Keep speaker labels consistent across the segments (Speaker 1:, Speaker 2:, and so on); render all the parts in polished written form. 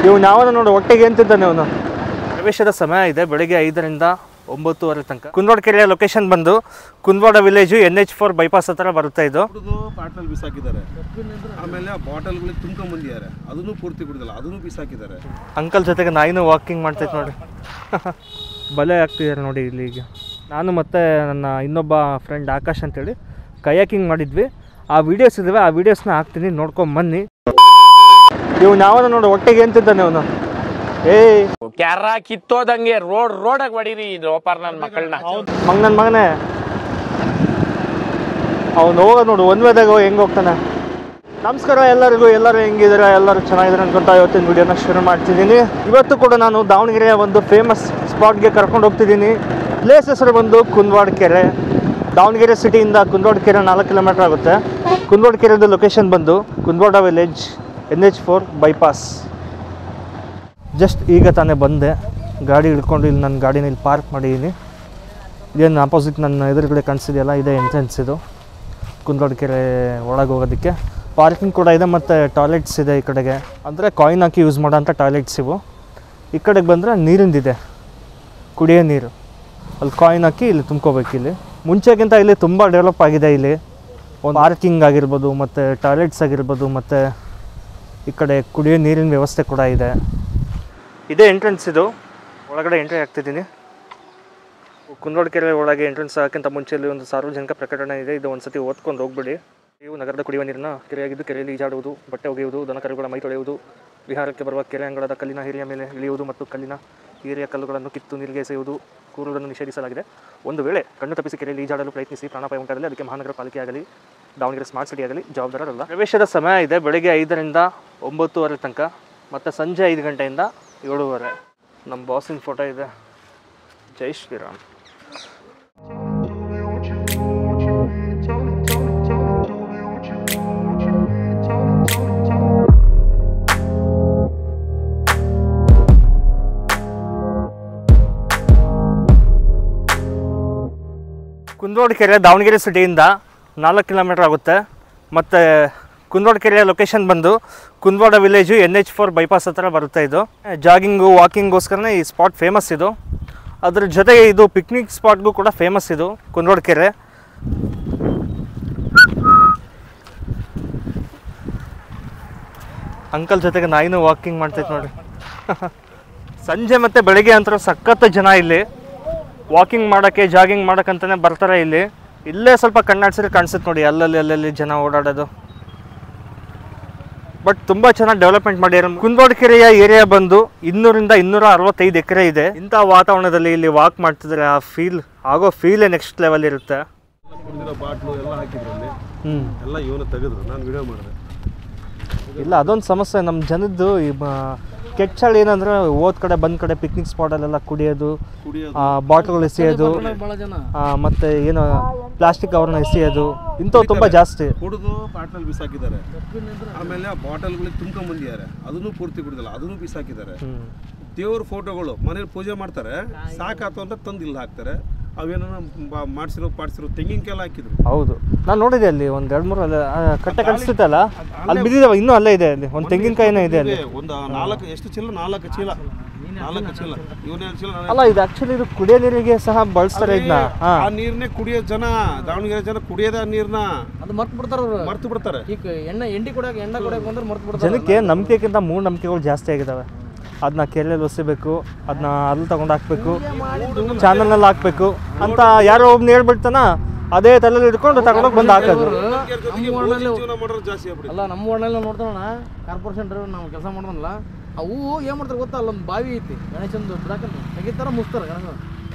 Speaker 1: ಇವನು ಯಾವನ ನೋಡು ಒಟ್ಟಿಗೆ ಎಂತಿದ್ದಾನೆ ಅವನು. ಪ್ರವೇಶದ ಸಮಯ ಇದೆ, ಬೆಳಗ್ಗೆ 5ರಿಂದ 9:30 ತನಕ. ಕುಂದವಾಡ ಕೆರೆಯ ಲೊಕೇಶನ್ ಬಂದು ಕುಂದವಾಡ ವಿಲೇಜು NH4 ಬೈಪಾಸ್ ಹತ್ರ ಬರುತ್ತೆ. ಇದು
Speaker 2: ಪಾಟ್ನಲ್ಲಿ ಬಿಸಾಕಿದ್ದಾರೆ, ಆಮೇಲೆ ಬಾಟಲ್ಗಳಿಗೆ ತುಂಬ್ಕೊಂಡ್ ಬಂದಿದ್ದಾರೆ, ಅದನ್ನು ಪೂರ್ತಿ ಕುಡಿದಿಲ್ಲ, ಅದನ್ನು ಬಿಸಾಕಿದ್ದಾರೆ.
Speaker 1: ಅಂಕಲ್ ಜೊತೆಗೆ ನಾಯಿನೂ ವಾಕಿಂಗ್ ಮಾಡ್ತೈತೆ ನೋಡಿ. ಬಲೆ ಹಾಕ್ತಿದ್ದಾರೆ ನೋಡಿ ಇಲ್ಲಿ. ಈಗ ನಾನು ಮತ್ತು ನನ್ನ ಇನ್ನೊಬ್ಬ ಫ್ರೆಂಡ್ ಆಕಾಶ್ ಅಂತೇಳಿ ಕಯಾಕಿಂಗ್ ಮಾಡಿದ್ವಿ. ಆ ವೀಡಿಯೋಸ್ ಇದಾವೆ, ಆ ವೀಡಿಯೋಸ್ನ ಹಾಕ್ತೀನಿ, ನೋಡ್ಕೊಂಬನ್ನಿ. ಇವನು ಯಾವನ ನೋಡು ಒಟ್ಟಿಗೆ ಎಂತಿದ್ದಾನೆ ಅವನು.
Speaker 3: ಕ್ಯಾರ ಕಿತ್ತೋದಂಗೆ ರೋಡಾಗ ಹೊಡೀರಿ ಲೋಪಾರ್ ನನ್ನ ಮಕ್ಕಳನ್ನ.
Speaker 1: ನನ್ನ ಮಗನೇ ಅವನು ಹೋಗ ನೋಡು, ಒಂದು ವೇದಾಗ ಹೆಂಗೆ ಹೋಗ್ತಾನೆ. ನಮಸ್ಕಾರ ಎಲ್ಲರಿಗೂ, ಎಲ್ಲರೂ ಹೆಂಗಿದ್ದಾರೆ, ಎಲ್ಲರೂ ಚೆನ್ನಾಗಿದ್ದಾರೆ ಅನ್ಕೊಂತ ಇವತ್ತಿನ ವಿಡಿಯೋನ ಶುರು ಮಾಡ್ತಿದ್ದೀನಿ. ಇವತ್ತು ಕೂಡ ನಾನು ದಾವಣಗೆರೆಯ ಒಂದು ಫೇಮಸ್ ಸ್ಪಾಟ್ಗೆ ಕರ್ಕೊಂಡು ಹೋಗ್ತಿದ್ದೀನಿ. ಪ್ಲೇಸ್ ಹೆಸರು ಬಂದು ಕುಂದವಾಡ ಕೆರೆ. ದಾವಣಗೆರೆ ಸಿಟಿಯಿಂದ ಕುಂದವಾಡ ಕೆರೆ 4 ಕಿಲೋಮೀಟರ್ ಆಗುತ್ತೆ. ಕುಂದವಾಡ ಕೆರೆದು ಲೊಕೇಶನ್ ಬಂದು Kundawada village NH4 bypass. Just ಈಗ ತಾನೇ ಬಂದೆ, ಗಾಡಿ ಹಿಡ್ಕೊಂಡು ಇಲ್ಲಿ ನನ್ನ ಗಾಡಿನ ಇಲ್ಲಿ ಪಾರ್ಕ್ ಮಾಡಿದ್ದೀನಿ. ಇದೇನು ಆಪೋಸಿಟ್ ನನ್ನ ಎದುರುಗಡೆ ಕಾಣಿಸಿದೆಯಲ್ಲ, ಇದೇ ಎಂಟ್ರೆನ್ಸ್. ಇದು ಕುಂದವಾಡ ಕೆರೆ ಒಳಗೆ ಹೋಗೋದಕ್ಕೆ ಪಾರ್ಕಿಂಗ್ ಕೂಡ ಇದೆ, ಮತ್ತು ಟಾಯ್ಲೆಟ್ಸ್ ಇದೆ ಈ ಕಡೆಗೆ. ಅಂದರೆ ಕಾಯಿನ್ ಹಾಕಿ ಯೂಸ್ ಮಾಡೋಂಥ ಟಾಯ್ಲೆಟ್ಸ್ ಇವು. ಈ ಕಡೆಗೆ ಬಂದರೆ ನೀರಿಂದಿದೆ, ಕುಡಿಯೋ ನೀರು. ಅಲ್ಲಿ ಕಾಯಿನ್ ಹಾಕಿ ಇಲ್ಲಿ ತುಂಬ್ಕೋಬೇಕು. ಇಲ್ಲಿ ಮುಂಚೆಗಿಂತ ಇಲ್ಲಿ ತುಂಬ ಡೆವಲಪ್ ಆಗಿದೆ. ಇಲ್ಲಿ ಒಂದು ಪಾರ್ಕಿಂಗ್ ಆಗಿರ್ಬೋದು, ಮತ್ತು ಟಾಯ್ಲೆಟ್ಸ್ ಆಗಿರ್ಬೋದು, ಮತ್ತು ಈ ಕಡೆ ಕುಡಿಯೋ ನೀರಿನ ವ್ಯವಸ್ಥೆ ಕೂಡ ಇದೆ. ಇದೇ ಎಂಟ್ರೆನ್ಸ್. ಇದು ಒಳಗಡೆ ಎಂಟ್ರಿ ಆಗ್ತಿದ್ದೀನಿ. ಕುಂದವಾಡ ಕೆರೆ ಒಳಗೆ ಎಂಟ್ರೆನ್ಸ್ ಹಾಕೋಕ್ಕಿಂತ ಮುಂಚೆ ಇಲ್ಲಿ ಒಂದು ಸಾರ್ವಜನಿಕ ಪ್ರಕಟಣೆ ಇದೆ. ಇದು ಒಂದು ಸತಿ ಓದ್ಕೊಂಡು ಹೋಗ್ಬಿಡಿ. ನೀವು ನಗರದ ಕುಡಿಯುವ ನೀರಿನ ಕೆರೆಯಾಗಿದ್ದು ಕೆರೆಯಲ್ಲಿ ಈಜಾಡುವುದು, ಬಟ್ಟೆ ಒಗೆಯುವುದು, ದನಕರುಗಳ ಮೈ ತೊಳೆಯುವುದು, ವಿಹಾರಕ್ಕೆ ಬರುವ ಕೆರೆ ಅಂಗಳದ ಕಲ್ಲಿನ ಹಿರಿಯ ಮೇಲೆ ಇಳಿಯುವುದು ಮತ್ತು ಕಲ್ಲಿನ ಹಿರಿಯ ಕಲ್ಲುಗಳನ್ನು ಕಿತ್ತು ನೀರಿಗೆ ಎಸೆಯುವುದು ಕೂರುವುದನ್ನು ನಿಷೇಧಿಸಲಾಗಿದೆ. ಒಂದು ವೇಳೆ ಕಣ್ಣು ತಪ್ಪಿಸಿ ಕೆರೆಯಲ್ಲಿ ಈಜಾಡಲು ಪ್ರಯತ್ನಿಸಿ ಪ್ರಾಣಾಪಾಯ ಉಂಟಾಗಲಿ ಅದಕ್ಕೆ ಮಹಾನಗರ ಪಾಲಿಕೆ ಆಗಲಿ ದಾವಣಗೆರೆ ಸ್ಮಾರ್ಟ್ ಸಿಟಿ ಆಗಲಿ ಜವಾಬ್ದಾರರಲ್ಲ. ಪ್ರವೇಶದ ಸಮಯ ಇದೆ, ಬೆಳಗ್ಗೆ 5ರಿಂದ 9:30 ತನಕ, ಮತ್ತು ಸಂಜೆ 5 ಗಂಟೆಯಿಂದ 7:30. ನಮ್ಮ ಬಾಸಿನ ಫೋಟೋ ಇದೆ. ಜೈ ಶ್ರೀರಾಮ್. ಕುಂದವಾಡ ಕೆರೆ ದಾವಣಗೆರೆ ಸಿಟಿಯಿಂದ 4 ಕಿಲೋಮೀಟರ್ ಆಗುತ್ತೆ. ಮತ್ತು ಕುಂದವಾಡ ಕೆರೆಯ ಲೊಕೇಶನ್ ಬಂದು ಕುಂದವಾಡ ವಿಲೇಜು NH4 ಬೈಪಾಸ್ ಹತ್ರ ಬರುತ್ತೆ. ಇದು ಜಾಗಿಂಗು ವಾಕಿಂಗ್ಗೋಸ್ಕರನೇ ಈ ಸ್ಪಾಟ್ ಫೇಮಸ್. ಇದು ಅದ್ರ ಜೊತೆಗೆ ಇದು ಪಿಕ್ನಿಕ್ ಸ್ಪಾಟ್ಗೂ ಕೂಡ ಫೇಮಸ್. ಇದು ಕುಂದವಾಡ ಕೆರೆ. ಅಂಕಲ್ ಜೊತೆಗೆ ನಾಯಿನೂ ವಾಕಿಂಗ್ ಮಾಡ್ತೈತೆ ನೋಡಿ. ಸಂಜೆ ಮತ್ತು ಬೆಳಗ್ಗೆ ಅಂತೂ ಸಖತ್ ಜನ ಇಲ್ಲಿ ವಾಕಿಂಗ್ ಮಾಡೋಕ್ಕೆ, ಜಾಗಿಂಗ್ ಮಾಡೋಕ್ಕಂತಲೇ ಬರ್ತಾರೆ. ಇಲ್ಲೇ ಸ್ವಲ್ಪ ಕಣ್ಣಾಡ್ಸಿದ್ರೆ ಕಾಣಿಸುತ್ತೆ ನೋಡಿ, ಅಲ್ಲಲ್ಲಿ ಜನ ಓಡಾಡೋದು. ಬಟ್ ತುಂಬ ಚೆನ್ನಾಗಿ ಡೆವಲಪ್ಮೆಂಟ್ ಮಾಡಿರೋ ಕುಂದವಾಡ ಕೆರೆಯ ಏರಿಯಾ ಬಂದು 200ರಿಂದ 265 ಎಕರೆ ಇದೆ. ಇಂಥ ವಾತಾವರಣದಲ್ಲಿ ಇಲ್ಲಿ ವಾಕ್ ಮಾಡ್ತಿದ್ರೆ ಆ ಫೀಲೇ ನೆಕ್ಸ್ಟ್ ಲೆವೆಲ್ ಇರುತ್ತೆ.
Speaker 2: ಬಾಟ್ಲು ಎಲ್ಲ ಹಾಕಿದ್ರಲ್ಲಿ ಎಲ್ಲ ಇವನು ತೆಗೆದ್ರು, ನಾನು ವಿಡಿಯೋ ಮಾಡಿದೆ.
Speaker 1: ಇಲ್ಲ, ಅದೊಂದು ಸಮಸ್ಯೆ ನಮ್ಮ ಜನದ್ದು. ಈ ಕೆಟ್ಚಾಳ ಏನಂದ್ರೆ ಹೋದ ಕಡೆ ಬಂದ ಕಡೆ ಪಿಕ್ನಿಕ್ ಸ್ಪಾಟಲ್ಲೆಲ್ಲ ಕುಡಿಯೋದು, ಬಾಟ್ಲ್ಗಳು ಎಸೆಯೋದು, ಮತ್ತೆ ಏನು ಪ್ಲಾಸ್ಟಿಕ್ ಅವ್ರನ್ನ ಎಸೆಯೋದು, ಇಂಥವು ತುಂಬ ಜಾಸ್ತಿ.
Speaker 2: ಕುಡಿದು ಪಾಟ್ನಲ್ಲಿ ಬಿಸಾಕಿದ್ದಾರೆ, ಆಮೇಲೆ ಬಾಟಲ್ಗಳಿಗೆ ತುಂಬ್ಕೊಂಡ್ ಬಂದಿದ್ದಾರೆ, ಅದನ್ನು ಪೂರ್ತಿ ಕುಡಿದಿಲ್ಲ, ಅದನ್ನು ಬಿಸಾಕಿದ್ದಾರೆ. ದೇವ್ರ ಫೋಟೋಗಳು ಮನೇಲಿ ಪೂಜೆ ಮಾಡ್ತಾರೆ, ಸಾಕಾತು ಅಂತ ತಂದು ಇಲ್ಲಿ ಹಾಕ್ತಾರೆ. ಅವೇನೋ ಪಾಡ್ಸಿರೋ ತೆಂಗಿನಕಾಯಿ ಹಾಕಿದ್ರು.
Speaker 1: ಹೌದು, ನಾನು ನೋಡಿದೆ ಅಲ್ಲಿ ಒಂದು 2-3 ಕಟ್ಟೆ ಕಳಿಸ್ತಲ್ಲ, ಅಲ್ಲಿ ಬಿದ್ದಿದ್ದಾವೆ, ಇನ್ನೂ ಅಲ್ಲೇ ಇದೆ. ಅಲ್ಲಿ ಒಂದು ತೆಂಗಿನಕಾಯಿನೇ ಇದೆ ಅಲ್ಲಿ.
Speaker 2: ಒಂದು 4 ಎಷ್ಟು ಚೀಲ? 4 ಚೀಲ. ಇವನೇ ಚೀಲ
Speaker 1: ಅಲ್ಲ. ಇದು ಆಕ್ಚುಲಿ ಇದು ಕುಡಿಯೋ ನೀರಿಗೆ ಸಹ ಬಳಸ್ತಾರೆ ಇದನ್ನ.
Speaker 2: ಆ ನೀರ್ನೇ ಕುಡಿಯೋ ಜನ, ದಾವಣಗೆರೆ ಜನ ಕುಡಿಯೋದ ನೀರ್ನ
Speaker 4: ಅದು ಮರ್ತು ಬಿಡ್ತಾರೆ. ಈಗ ಎಣ್ಣೆ ಕುಡಿಯೋಕೆ ಬಂದ್ರೆ ಮರ್ತು ಬಿಡ್ತಾರೆ.
Speaker 1: ಜನಕ್ಕೆ ನಂಬಿಕೆಗಿಂತ ಮೂಢನಂಬಿಕೆಗಳು ಜಾಸ್ತಿ ಆಗಿದ್ದಾವೆ. ಅದನ್ನ ಕೆರೆಯಲ್ಲಿ ಒಸಿಬೇಕು, ಅದನ್ನ ಅಲ್ಲಿ ತಗೊಂಡು ಹಾಕ್ಬೇಕು, ಚಾನಲ್ನಲ್ಲಿ ಹಾಕ್ಬೇಕು ಅಂತ ಯಾರೋ ಒಬ್ನ ಹೇಳ್ಬಿಡ್ತಾನ, ಅದೇ ತಲೆಯಲ್ಲಿ ಹಿಡ್ಕೊಂಡು ತಗೊಂಡೋಗಿ ಬಂದು ಹಾಕೋದು.
Speaker 4: ಅಲ್ಲ, ನಮ್ಮ ಊರಿನಲ್ಲಿ ನೋಡ್ತಾನ ಕಾರ್ಪೊರೇಷನ್ ನಾವು ಕೆಲಸ ಮಾಡೋದಲ್ಲ, ಅವು ಏನು ಮಾಡ್ತಾರೆ ಗೊತ್ತಾ, ಅಲ್ಲೊಂದು ಬಾವಿ ಐತಿ, ಗಣೇಶಂದು ಬಿಡಾಕಂತ ತೆಗಿತಾರ, ಮುಸ್ತಾರ ಗಣೇಶ.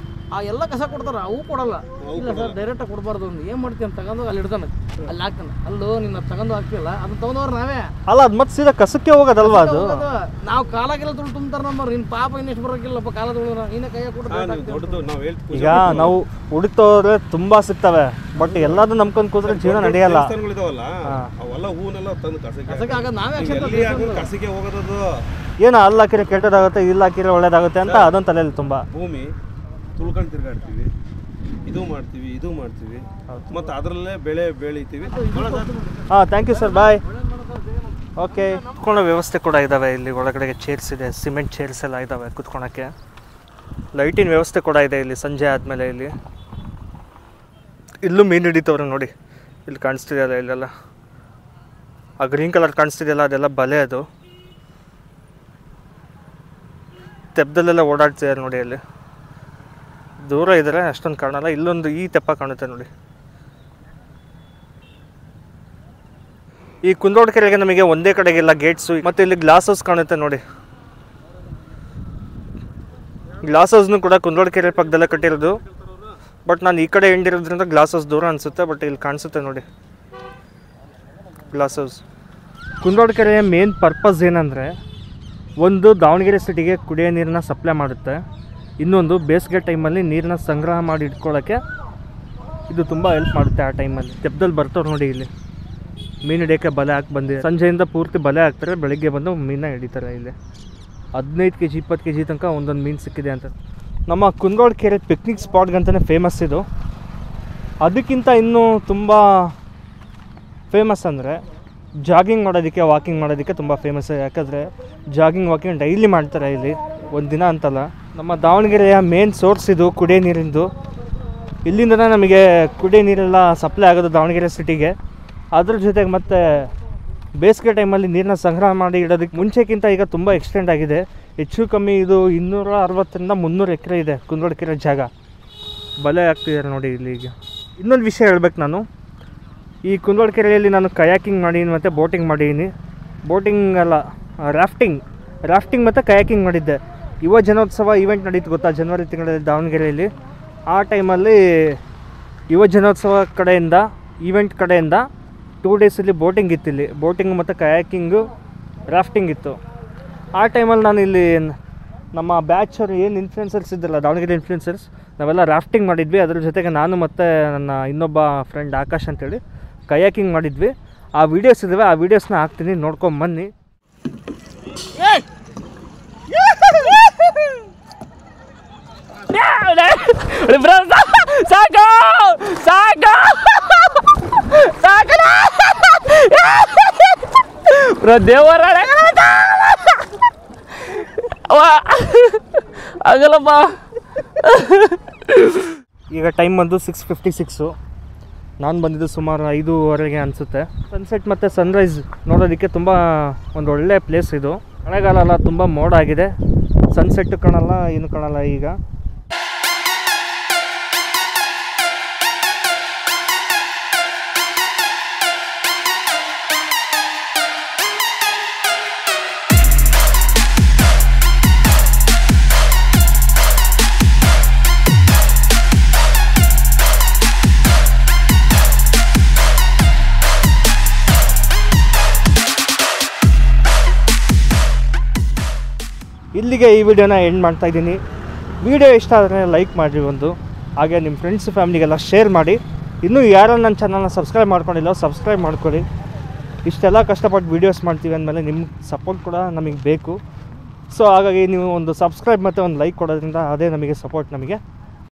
Speaker 4: ಆ ಎಲ್ಲ ಕಸ ಕೊಡ್ತಾರ, ಅವು ಕೊಡಲ್ಲ. ಇಲ್ಲ ಸರ್, ಡೈರೆಕ್ಟಾಗಿ ಕೊಡಬಾರ್ದು. ಒಂದು ಏನು ಮಾಡ್ತೀವಿ ಅಂತ ತಗೊಂಡು ಅಲ್ಲಿ ಇಡ್ತಾನೆ, ಅಲ್ಲಿ ಹಾಕ್ತಾನೆ. ಅಲ್ಲೂ ನಿನ್ನ ತಗೊಂಡು ಹಾಕ್ತಿಲ್ಲ, ಅದನ್ನ ತಗೊಂಡವ್ರು ನಾವೇ.
Speaker 1: ಅಲ್ಲ, ಅದು ಮತ್ತೆ ಸೀದಾ ಕಸಕ್ಕೆ ಹೋಗೋದಲ್ವಾ ಅದು?
Speaker 4: ನಾವು ಕಾಲಾಗೆಲ್ಲ ತುಂಬ್ತಾರ ನಮ್ಮವ್ರು. ನಿನ್ನ ಪಾಪ ಇನ್ನೆಷ್ಟು ಬರೋಕಿಲ್ಲಪ್ಪ, ಕಾಲ ತೊಗೊಂಡ್ರ ನೀನೇ ಕೈಯಾಗ ಕೊಟ್ಟು.
Speaker 1: ಈಗ ನಾವು ಹುಡುಕ್ತೋದ್ರೆ ತುಂಬಾ ಸಿಗ್ತವೆ, ಬಟ್ ಎಲ್ಲದೂ ನಂಬ್ಕೊಂಡು ಕೂತ್ರೆ ಜೀವನ ನಡೆಯಲ್ಲ. ಏನೋ ಅಲ್ಲಿ ಹಾಕಿದ್ರೆ ಕೆಟ್ಟದಾಗುತ್ತೆ, ಇಲ್ಲಿ ಹಾಕಿದ್ರೆ ಒಳ್ಳೇದಾಗುತ್ತೆ ಅಂತ ಅದೊಂದು ತಲೆಯಲ್ಲಿ ತುಂಬಾ.
Speaker 2: ಭೂಮಿ ತುಳ್ಕೊಂಡು ತಿರ್ಗಾಡ್ತೀವಿ, ಇದು ಮಾಡ್ತೀವಿ, ಮತ್ತು ಅದರಲ್ಲೇ ಬೆಳೆ ಬೆಳಿತೀವಿ.
Speaker 1: ಹಾಂ, thank you sir, bye. Okay, ಕುತ್ಕೊಳ್ಳೋ ವ್ಯವಸ್ಥೆ ಕೂಡ ಇದ್ದಾವೆ ಇಲ್ಲಿ. ಒಳಗಡೆಗೆ ಚೇರ್ಸ್ ಇದೆ, ಸಿಮೆಂಟ್ ಚೇರ್ಸ್ ಎಲ್ಲ ಇದ್ದಾವೆ ಕುತ್ಕೊಳಕ್ಕೆ. ಲೈಟಿನ ವ್ಯವಸ್ಥೆ ಕೂಡ ಇದೆ ಇಲ್ಲಿ. ಸಂಜೆ ಆದಮೇಲೆ ಇಲ್ಲೂ ಮೀನು ಹಿಡಿತವ್ರೆ ನೋಡಿ. ಇಲ್ಲಿ ಕಾಣಿಸ್ತಿದೆಯಲ್ಲ, ಇಲ್ಲೆಲ್ಲ ಆ ಗ್ರೀನ್ ಕಲರ್ ಕಾಣಿಸ್ತಿದೆಯಲ್ಲ, ಅದೆಲ್ಲ ಬಲೆ. ಅದು ತೆಪ್ಪದಲ್ಲೆಲ್ಲ ಓಡಾಡ್ತಿದ್ದಾರೆ ನೋಡಿ. ಅಲ್ಲಿ ದೂರ ಇದ್ದಾರೆ, ಅಷ್ಟೊಂದು ಕಾಣಲ್ಲ. ಇಲ್ಲೊಂದು ಈ ತೆಪ್ಪ ಕಾಣುತ್ತೆ ನೋಡಿ. ಈ ಕುಂದೋಡ್ ಕೆರೆಗೆ ನಮಗೆ ಒಂದೇ ಕಡೆಗೆಲ್ಲ ಗೇಟ್ಸು, ಮತ್ತು ಇಲ್ಲಿ ಗ್ಲಾಸ್ ಹೌಸ್ ಕಾಣುತ್ತೆ ನೋಡಿ. ಗ್ಲಾಸ್ ಹೌಸ್ನು ಕೂಡ ಕುಂದೋಡ್ ಕೆರೆ ಪಕ್ಕದಲ್ಲೇ ಕಟ್ಟಿರೋದು. ಬಟ್ ನಾನು ಈ ಕಡೆ ಎಂಡಿರೋದ್ರಿಂದ ಗ್ಲಾಸ್ ಹೌಸ್ ದೂರ ಅನಿಸುತ್ತೆ. ಬಟ್ ಇಲ್ಲಿ ಕಾಣಿಸುತ್ತೆ ನೋಡಿ ಗ್ಲಾಸ್ ಹೌಸ್. ಕುಂದೋಡ್ ಕೆರೆಯ ಮೇನ್ ಪರ್ಪಸ್ ಏನಂದರೆ, ಒಂದು ದಾವಣಗೆರೆ ಸಿಟಿಗೆ ಕುಡಿಯೋ ನೀರನ್ನ ಸಪ್ಲೈ ಮಾಡುತ್ತೆ. ಇನ್ನೊಂದು ಬೇಸಿಗೆ ಟೈಮಲ್ಲಿ ನೀರನ್ನ ಸಂಗ್ರಹ ಮಾಡಿ ಇಟ್ಕೊಳ್ಳೋಕ್ಕೆ ಇದು ತುಂಬ ಹೆಲ್ಪ್ ಮಾಡುತ್ತೆ. ಆ ಟೈಮಲ್ಲಿ ತೆಪ್ಪದಲ್ಲಿ ಬರ್ತಾವ್ರು ನೋಡಿ. ಇಲ್ಲಿ ಮೀನು ಹಿಡಿಯೋಕ್ಕೆ ಬಲೆ ಹಾಕಿ ಬಂದಿದೆ. ಸಂಜೆಯಿಂದ ಪೂರ್ತಿ ಬಲೆ ಹಾಕ್ತಾರೆ, ಬೆಳಿಗ್ಗೆ ಬಂದು ಮೀನನ್ನ ಹಿಡಿತಾರೆ. ಇಲ್ಲಿ 15 kg 20 kg ತನಕ ಒಂದೊಂದು ಮೀನು ಸಿಕ್ಕಿದೆ ಅಂತ. ನಮ್ಮ ಕುಂದೋಡ್ ಕೆರೆ ಪಿಕ್ನಿಕ್ ಸ್ಪಾಟ್ಗಂತಲೇ ಫೇಮಸ್ ಇದು. ಅದಕ್ಕಿಂತ ಇನ್ನೂ ತುಂಬ ಫೇಮಸ್ ಅಂದರೆ ಜಾಗಿಂಗ್ ಮಾಡೋದಕ್ಕೆ, ವಾಕಿಂಗ್ ಮಾಡೋದಕ್ಕೆ ತುಂಬ ಫೇಮಸ್. ಯಾಕಂದರೆ ಜಾಗಿಂಗ್ ವಾಕಿಂಗ್ ಡೈಲಿ ಮಾಡ್ತಾರೆ ಇಲ್ಲಿ, ಒಂದು ದಿನ ಅಂತಲ್ಲ. ನಮ್ಮ ದಾವಣಗೆರೆಯ ಮೇನ್ ಸೋರ್ಸ್ ಇದು ಕುಡಿಯೋ ನೀರಿಂದು. ಇಲ್ಲಿಂದನೇ ನಮಗೆ ಕುಡಿಯೋ ನೀರೆಲ್ಲ ಸಪ್ಲೈ ಆಗೋದು ದಾವಣಗೆರೆ ಸಿಟಿಗೆ. ಅದ್ರ ಜೊತೆಗೆ ಮತ್ತು ಬೇಸಿಗೆ ಟೈಮಲ್ಲಿ ನೀರನ್ನ ಸಂಗ್ರಹ ಮಾಡಿ ಇಡೋದಕ್ಕೆ ಮುಂಚೆಕ್ಕಿಂತ ಈಗ ತುಂಬ ಎಕ್ಸ್ಟೆಂಡ್ ಆಗಿದೆ. ಹೆಚ್ಚು ಕಮ್ಮಿ ಇದು 260ರಿಂದ 300 ಎಕರೆ ಇದೆ ಕುಂದೋಡ್ ಕೆರೆ ಜಾಗ. ಬಲೆ ಹಾಕ್ತಿದ್ದಾರೆ ನೋಡಿ ಇಲ್ಲಿ. ಈಗ ಇನ್ನೊಂದು ವಿಷಯ ಹೇಳ್ಬೇಕು ನಾನು. ಈ ಕುಂದೋಡ್ ಕೆರೆಯಲ್ಲಿ ನಾನು ಕಯಾಕಿಂಗ್ ಮಾಡೀನಿ ಮತ್ತು ಬೋಟಿಂಗ್ ಮಾಡಿದ್ದೀನಿ. ಬೋಟಿಂಗ್ ಅಲ್ಲ, ರಾಫ್ಟಿಂಗ್ ಮತ್ತು ಕಯಾಕಿಂಗ್ ಮಾಡಿದ್ದೆ. ಯುವ ಜನೋತ್ಸವ ಈವೆಂಟ್ ನಡೀತು ಗೊತ್ತಾ, ಜನವರಿ ತಿಂಗಳಲ್ಲಿ ದಾವಣಗೆರೆಯಲ್ಲಿ. ಆ ಟೈಮಲ್ಲಿ ಯುವ ಜನೋತ್ಸವ ಈವೆಂಟ್ ಕಡೆಯಿಂದ 2 ಡೇಸಲ್ಲಿ ಬೋಟಿಂಗ್ ಇತ್ತು. ಇಲ್ಲಿ ಬೋಟಿಂಗ್ ಮತ್ತು ಕಯಾಕಿಂಗು, ರಾಫ್ಟಿಂಗ್ ಇತ್ತು. ಆ ಟೈಮಲ್ಲಿ ನಾನು ಇಲ್ಲಿ ನಮ್ಮ ಬ್ಯಾಚವ್ರು ಏನು ಇನ್ಫ್ಲುಯೆನ್ಸರ್ಸ್ ಇದ್ದಲ್ಲ, ದಾವಣಗೆರೆ ಇನ್ಫ್ಲುಯೆನ್ಸರ್ಸ್, ನಾವೆಲ್ಲ ರಾಫ್ಟಿಂಗ್ ಮಾಡಿದ್ವಿ. ಅದ್ರ ಜೊತೆಗೆ ನಾನು ಮತ್ತು ನನ್ನ ಇನ್ನೊಬ್ಬ ಫ್ರೆಂಡ್ ಆಕಾಶ್ ಅಂತೇಳಿ ಕಯಾಕಿಂಗ್ ಮಾಡಿದ್ವಿ. ಆ ವೀಡಿಯೋಸ್ ಇದ್ದಾವೆ, ಆ ವೀಡಿಯೋಸ್ನ ಹಾಕ್ತೀನಿ, ನೋಡ್ಕೊಂಬನ್ನಿ.
Speaker 3: ದೇವರ ಆಗಲ್ಲಪ್ಪ.
Speaker 1: ಈಗ ಟೈಮ್ ಬಂದು 6:56. ನಾನು ಬಂದಿದ್ದು ಸುಮಾರು 5:15 ಅನಿಸುತ್ತೆ. ಸನ್ಸೆಟ್ ಮತ್ತು ಸನ್ರೈಸ್ ನೋಡೋದಕ್ಕೆ ತುಂಬ ಒಂದು ಒಳ್ಳೆ ಪ್ಲೇಸ್ ಇದು. ಮಳೆಗಾಲ ಅಲ್ಲ, ತುಂಬ ಮೋಡ ಆಗಿದೆ. ಸನ್ಸೆಟ್ಟು ಕಾಣಲ್ಲ, ಏನು ಕಾಣಲ್ಲ. ಈಗ ಇಲ್ಲಿಗೆ ಈ ವಿಡಿಯೋನ ಎಂಡ್ ಮಾಡ್ತಾಯಿದ್ದೀನಿ. ವಿಡಿಯೋ ಇಷ್ಟ ಆದರೆ ಲೈಕ್ ಮಾಡಿರಿ ಒಂದು, ಹಾಗೆ ನಿಮ್ಮ ಫ್ರೆಂಡ್ಸ್ ಫ್ಯಾಮಿಲಿಗೆಲ್ಲ ಶೇರ್ ಮಾಡಿ. ಇನ್ನೂ ಯಾರು ನನ್ನ ಚಾನಲ್ನ ಸಬ್ಸ್ಕ್ರೈಬ್ ಮಾಡ್ಕೊಂಡಿಲ್ಲ, ಸಬ್ಸ್ಕ್ರೈಬ್ ಮಾಡ್ಕೊಳ್ಳಿ. ಇಷ್ಟೆಲ್ಲ ಕಷ್ಟಪಟ್ಟು ವೀಡಿಯೋಸ್ ಮಾಡ್ತೀವಿ ಅಂದಮೇಲೆ ನಿಮ್ಮ ಸಪೋರ್ಟ್ ಕೂಡ ನಮಗೆ ಬೇಕು. ಸೊ ಹಾಗಾಗಿ ನೀವು ಒಂದು ಸಬ್ಸ್ಕ್ರೈಬ್ ಮತ್ತು ಒಂದು ಲೈಕ್ ಕೊಡೋದ್ರಿಂದ ಅದೇ ನಮಗೆ ಸಪೋರ್ಟ್ ನಮಗೆ.